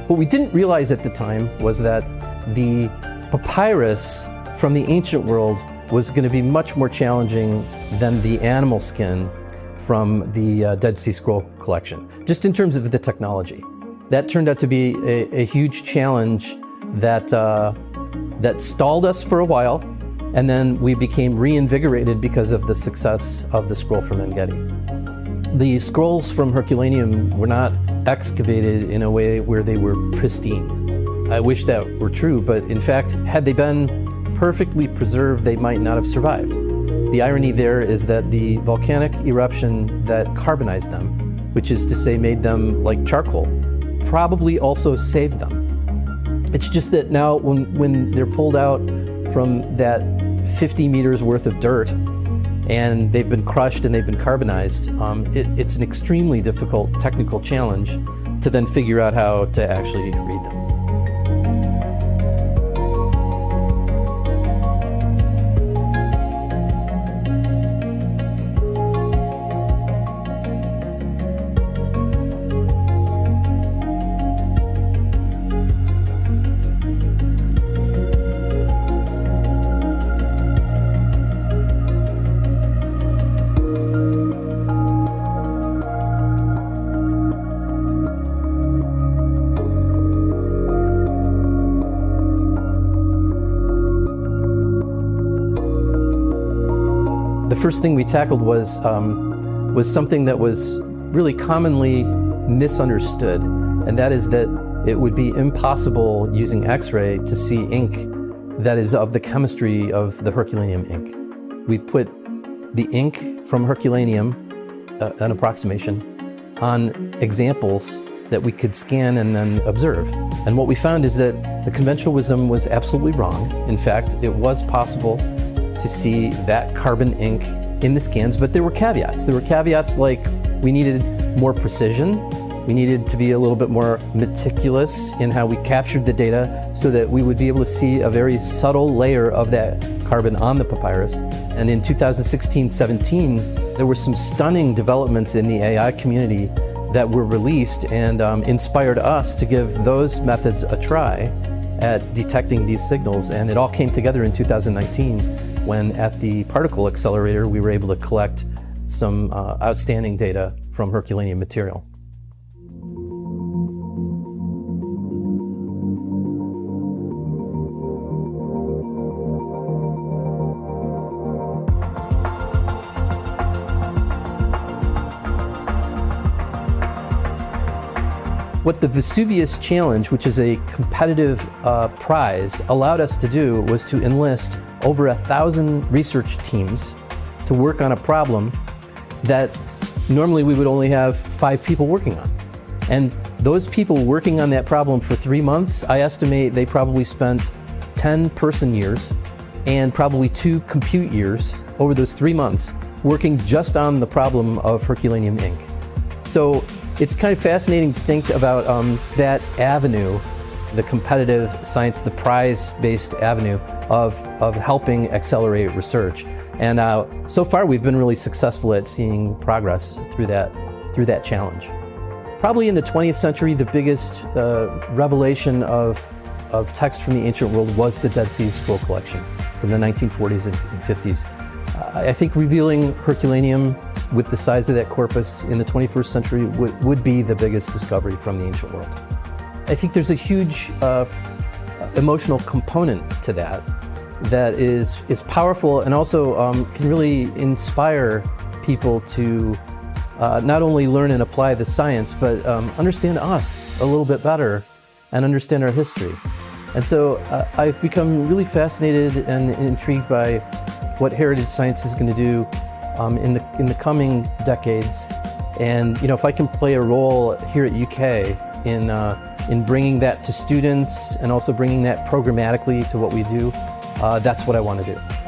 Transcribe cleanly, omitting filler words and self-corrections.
What we didn't realize at the time was that the papyrus from the ancient world was going to be much more challenging than the animal skin from the Dead Sea Scroll collection, just in terms of the technology. That turned out to be a huge challenge that, that stalled us for a while, and then we became reinvigorated because of the success of the scroll from En-Gedi. The scrolls from Herculaneum were not excavated in a way where they were pristine. I wish that were true, but in fact, had they been perfectly preserved, they might not have survived. The irony there is that the volcanic eruption that carbonized them, which is to say made them like charcoal, probably also saved them. It's just that now when they're pulled out from that 50 meters worth of dirt and they've been crushed and they've been carbonized, it's an extremely difficult technical challenge to then figure out how to actually read them. The first thing we tackled was something that was really commonly misunderstood, and that is that it would be impossible using X-ray to see ink that is of the chemistry of the Herculaneum ink. We put the ink from Herculaneum, an approximation, on examples that we could scan and then observe. And what we found is that the conventional wisdom was absolutely wrong. In fact, it was possible to see that carbon ink in the scans, but there were caveats. There were caveats like we needed more precision, we needed to be a little bit more meticulous in how we captured the data so that we would be able to see a very subtle layer of that carbon on the papyrus. And in 2016-17, there were some stunning developments in the AI community that were released and inspired us to give those methods a try at detecting these signals. And it all came together in 2019 when at the particle accelerator we were able to collect some outstanding data from Herculaneum material. What the Vesuvius Challenge, which is a competitive prize, allowed us to do was to enlist over 1,000 research teams to work on a problem that normally we would only have 5 people working on. And those people working on that problem for 3 months, I estimate they probably spent 10 person years and probably 2 compute years over those 3 months working just on the problem of Herculaneum ink. So it's kind of fascinating to think about that avenue, the competitive science, the prize-based avenue of helping accelerate research. And so far we've been really successful at seeing progress through that challenge. Probably in the 20th century, the biggest revelation of text from the ancient world was the Dead Sea Scroll collection from the 1940s and 50s. I think revealing Herculaneum with the size of that corpus in the 21st century would be the biggest discovery from the ancient world. I think there's a huge emotional component to that is powerful and also can really inspire people to not only learn and apply the science, but understand us a little bit better and understand our history. And so I've become really fascinated and intrigued by what heritage science is going to do in the coming decades. And if I can play a role here at UK in bringing that to students and also bringing that programmatically to what we do, that's what I want to do.